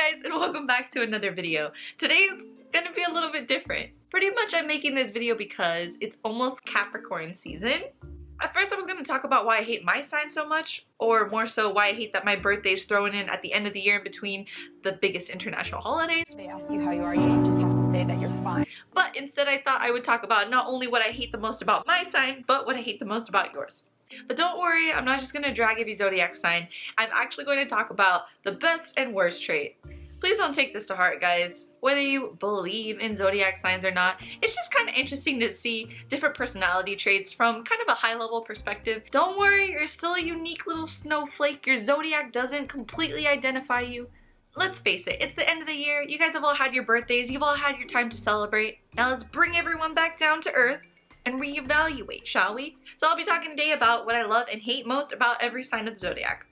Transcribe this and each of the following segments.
guys, and welcome back to another video. Today's gonna be a little bit different. Pretty much I'm making this video because it's almost Capricorn season. At first I was gonna talk about why I hate my sign so much, or more so why I hate that my birthday's thrown in at the end of the year in between the biggest international holidays. They ask you how you are, you just have to say that you're fine. But instead I thought I would talk about not only what I hate the most about my sign, but what I hate the most about yours. But don't worry, I'm not just going to drag every zodiac sign. I'm actually going to talk about the best and worst trait. Please don't take this to heart, guys. Whether you believe in zodiac signs or not, it's just kind of interesting to see different personality traits from kind of a high-level perspective. Don't worry, you're still a unique little snowflake. Your zodiac doesn't completely identify you. Let's face it, it's the end of the year. You guys have all had your birthdays. You've all had your time to celebrate. Now let's bring everyone back down to earth and reevaluate, shall we? So I'll be talking today about what I love and hate most about every sign of the zodiac.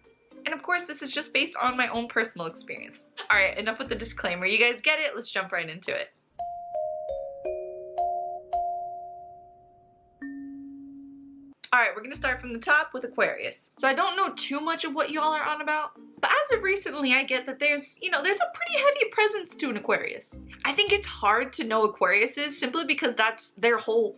And of course, this is just based on my own personal experience. Alright, enough with the disclaimer. You guys get it? Let's jump right into it. Alright, we're gonna start from the top with Aquarius. So I don't know too much of what y'all are on about, but as of recently I get that there's a pretty heavy presence to an Aquarius. I think it's hard to know Aquariuses simply because that's their whole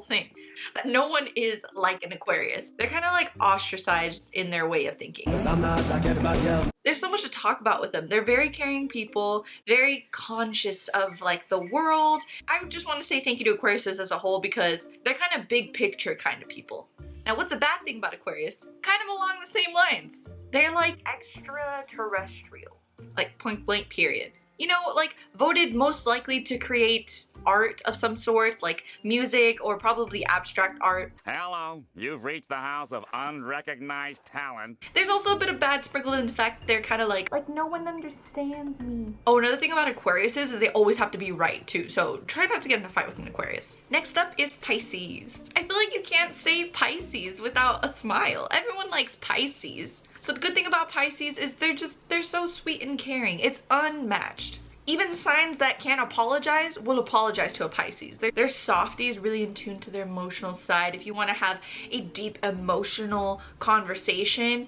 thing. That no one is like an Aquarius. They're kind of like ostracized in their way of thinking. I'm not like everybody else. There's so much to talk about with them. They're very caring people, very conscious of like the world. I just want to say thank you to Aquariuses as a whole because they're kind of big picture kind of people. Now what's a bad thing about Aquarius? Kind of along the same lines. They're like extraterrestrial. Like point blank period. You know, like voted most likely to create art of some sort, like music or probably abstract art. Hello, you've reached the house of unrecognized talent. There's also a bit of bad sprinkled in the fact that they're kind of like no one understands me. Oh, another thing about Aquarius is they always have to be right too, so try not to get in a fight with an Aquarius. Next up is Pisces. I feel like you can't say Pisces without a smile. Everyone likes Pisces. So the good thing about Pisces is they're so sweet and caring. It's unmatched. Even signs that can't apologize will apologize to a Pisces. They're softies, really in tune to their emotional side. If you want to have a deep emotional conversation,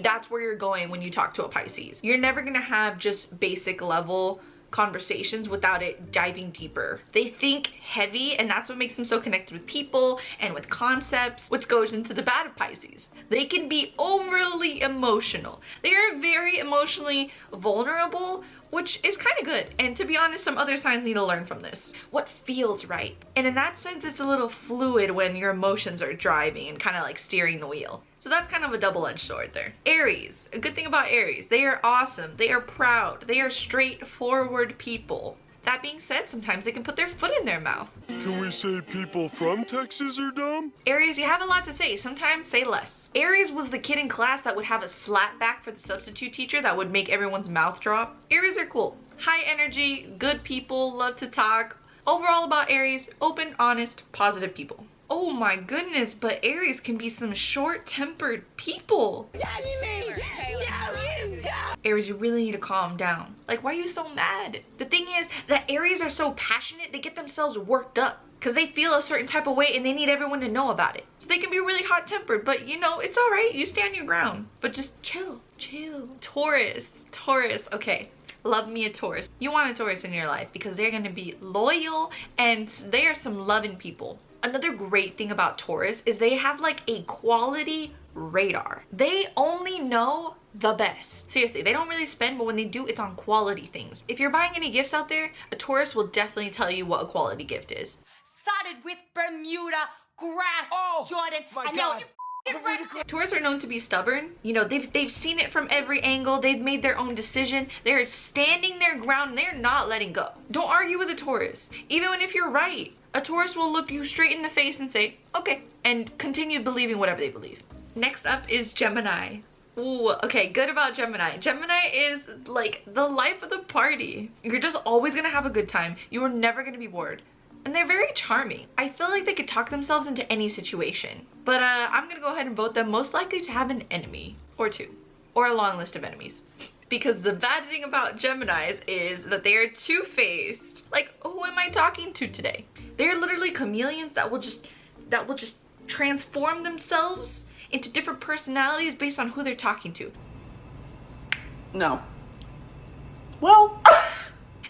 that's where you're going when you talk to a Pisces. You're never gonna have just basic level conversations without it diving deeper. They think heavy, and that's what makes them so connected with people and with concepts, which goes into the bad of Pisces. They can be overly emotional. They are very emotionally vulnerable, which is kind of good. And to be honest, some other signs need to learn from this. What feels right? And in that sense, it's a little fluid when your emotions are driving and kind of like steering the wheel. So that's kind of a double-edged sword there. Aries, a good thing about Aries, they are awesome, they are proud, they are straightforward people. That being said, sometimes they can put their foot in their mouth. Can we say people from Texas are dumb? Aries, you have a lot to say, sometimes say less. Aries was the kid in class that would have a slap back for the substitute teacher that would make everyone's mouth drop. Aries are cool. High energy, good people, love to talk. Overall about Aries, open, honest, positive people. Oh my goodness, but Aries can be some short-tempered people. Aries, you really need to calm down. Like, why are you so mad? The thing is that Aries are so passionate, they get themselves worked up because they feel a certain type of way and they need everyone to know about it. So they can be really hot-tempered, but you know, it's all right. You stand your ground, but just chill. Taurus, okay. Love me a Taurus. You want a Taurus in your life because they're going to be loyal and they are some loving people. Another great thing about Taurus is they have like a quality radar. They only know the best. Seriously, they don't really spend, but when they do, it's on quality things. If you're buying any gifts out there, a Taurus will definitely tell you what a quality gift is. Started with Bermuda, grass, Jordan, and now you Taurus are known to be stubborn. You know, they've seen it from every angle. They've made their own decision. They're standing their ground and they're not letting go. Don't argue with a Taurus. Even when if you're right, a Taurus will look you straight in the face and say, okay, and continue believing whatever they believe. Next up is Gemini. Ooh, okay, good about Gemini. Gemini is like the life of the party. You're just always gonna have a good time. You are never gonna be bored. And they're very charming. I feel like they could talk themselves into any situation. But I'm gonna go ahead and vote them most likely to have an enemy or two, or a long list of enemies. Because the bad thing about Geminis is that they are two-faced. Like, who am I talking to today? They're literally chameleons that will just transform themselves into different personalities based on who they're talking to. No. Well.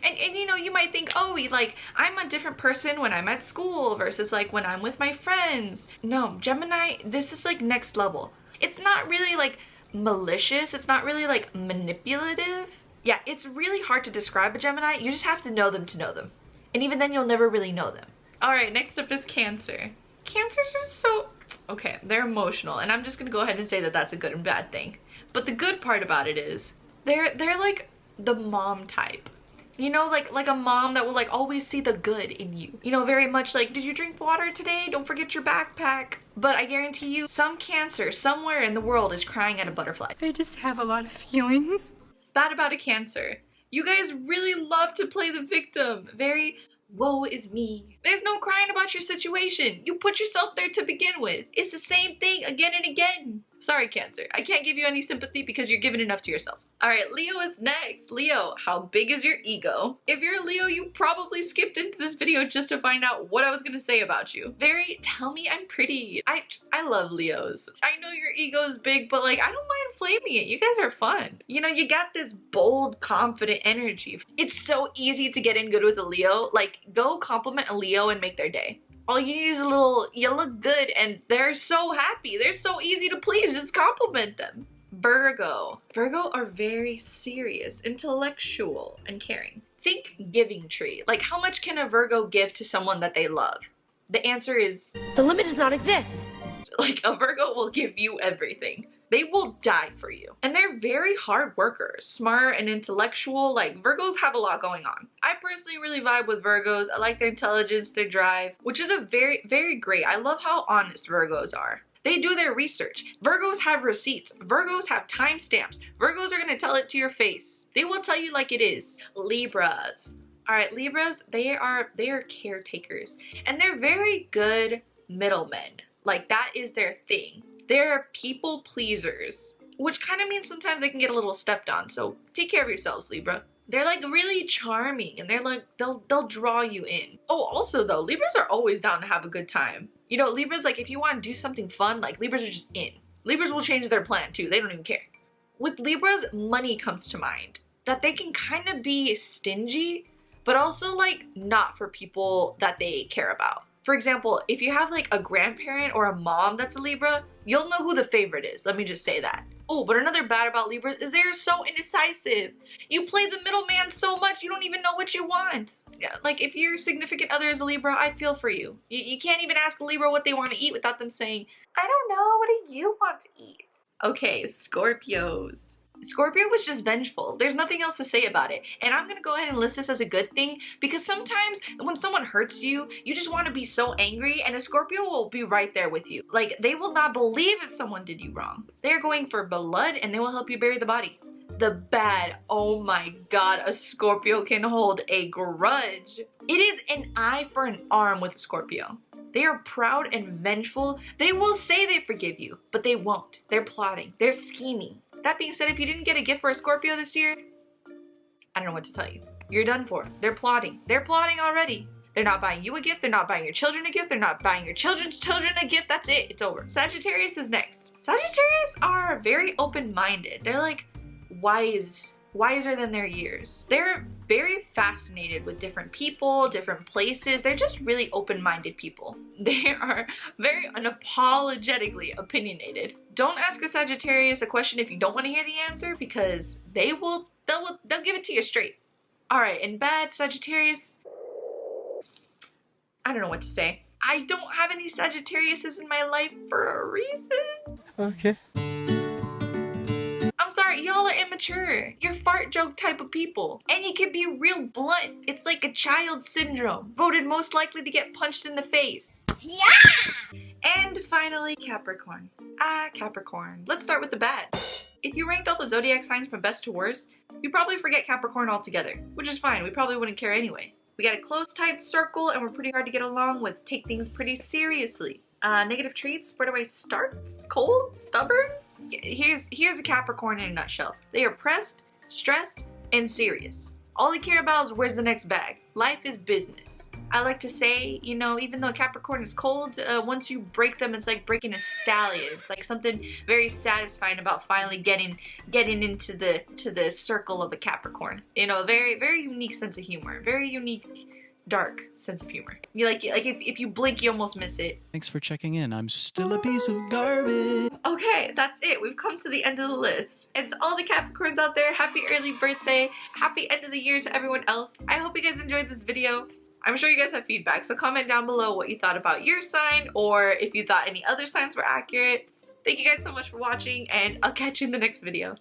And you know, you might think, oh, like, I'm a different person when I'm at school versus like when I'm with my friends. No, Gemini, this is like next level. It's not really like malicious. It's not really like manipulative. Yeah, it's really hard to describe a Gemini. You just have to know them to know them. And even then, you'll never really know them. All right, next up is Cancer. Cancers are so, okay, they're emotional. And I'm just gonna go ahead and say that that's a good and bad thing. But the good part about it is they're like the mom type. You know, like a mom that will like always see the good in you. You know, very much like, did you drink water today? Don't forget your backpack. But I guarantee you, some Cancer somewhere in the world is crying at a butterfly. I just have a lot of feelings. Bad about a Cancer. You guys really love to play the victim. Very, woe is me. There's no crying about your situation. You put yourself there to begin with. It's the same thing again and again. Sorry, Cancer. I can't give you any sympathy because you're giving enough to yourself. All right, Leo is next. Leo, how big is your ego? If you're a Leo, you probably skipped into this video just to find out what I was gonna say about you. Very, tell me I'm pretty. I love Leos. I know your ego is big, but like, I don't mind flaming it. You guys are fun. You know, you got this bold, confident energy. It's so easy to get in good with a Leo. Like, go compliment a Leo and make their day. All you need is a little, you look good, and they're so happy. They're so easy to please. Just compliment them. Virgo. Virgo are very serious, intellectual, and caring. Think giving tree. Like, how much can a Virgo give to someone that they love? The answer is... the limit does not exist. Like, a Virgo will give you everything. They will die for you. And they're very hard workers, smart and intellectual. Like, Virgos have a lot going on. I personally really vibe with Virgos. I like their intelligence, their drive, which is a very, very great. I love how honest Virgos are. They do their research. Virgos have receipts. Virgos have timestamps. Virgos are gonna tell it to your face. They will tell you like it is. Libras. All right, Libras, they are caretakers. And they're very good middlemen. Like, that is their thing. They're people pleasers, which kind of means sometimes they can get a little stepped on. So take care of yourselves, Libra. They're like really charming, and they're like, they'll draw you in. Oh, also though, Libras are always down to have a good time. You know, Libras, like, if you want to do something fun, like, Libras are just in. Libras will change their plan too. They don't even care. With Libras, money comes to mind. That they can kind of be stingy, but also like not for people that they care about. For example, if you have like a grandparent or a mom that's a Libra, you'll know who the favorite is. Let me just say that. Oh, but another bad about Libras is they're so indecisive. You play the middleman so much, you don't even know what you want. Yeah, like, if your significant other is a Libra, I feel for you. You can't even ask a Libra what they want to eat without them saying, I don't know, what do you want to eat? Okay, Scorpios. Scorpio was just vengeful. There's nothing else to say about it. And I'm gonna go ahead and list this as a good thing, because sometimes when someone hurts you, you just want to be so angry, and a Scorpio will be right there with you. Like, they will not believe if someone did you wrong. They're going for blood, and they will help you bury the body. The bad, oh my god, a Scorpio can hold a grudge. It is an eye for an arm with Scorpio. They are proud and vengeful. They will say they forgive you, but they won't. They're plotting. They're scheming. That being said, if you didn't get a gift for a Scorpio this year, I don't know what to tell you. You're done for. They're plotting. They're plotting already. They're not buying you a gift. They're not buying your children a gift. They're not buying your children's children a gift. That's it. It's over. Sagittarius is next. Sagittarius are very open-minded. They're like wiser than their years. They're very fascinated with different people, different places. They're just really open-minded people. They are very unapologetically opinionated. Don't ask a Sagittarius a question if you don't want to hear the answer, because they'll give it to you straight. All right, and bad Sagittarius, I don't know what to say. I don't have any Sagittariuses in my life for a reason. Okay. I'm sorry, y'all are immature. You're fart joke type of people. And you can be real blunt. It's like a child syndrome. Voted most likely to get punched in the face. Yeah! And finally, Capricorn. Capricorn. Let's start with the bad. If you ranked all the zodiac signs from best to worst, you'd probably forget Capricorn altogether, which is fine. We probably wouldn't care anyway. We got a close, tight circle, and we're pretty hard to get along with, take things pretty seriously. Negative traits, where do I start? Cold? Stubborn? Here's a Capricorn in a nutshell. They are pressed, stressed, and serious. All they care about is where's the next bag. Life is business. I like to say, you know, even though Capricorn is cold, once you break them, it's like breaking a stallion. It's like something very satisfying about finally getting into the circle of a Capricorn. You know, very, very unique sense of humor. Very unique, dark sense of humor. You like if you blink, you almost miss it. Thanks for checking in. I'm still a piece of garbage. Okay, that's it. We've come to the end of the list. And to all the Capricorns out there, happy early birthday. Happy end of the year to everyone else. I hope you guys enjoyed this video. I'm sure you guys have feedback, so comment down below what you thought about your sign or if you thought any other signs were accurate. Thank you guys so much for watching, and I'll catch you in the next video.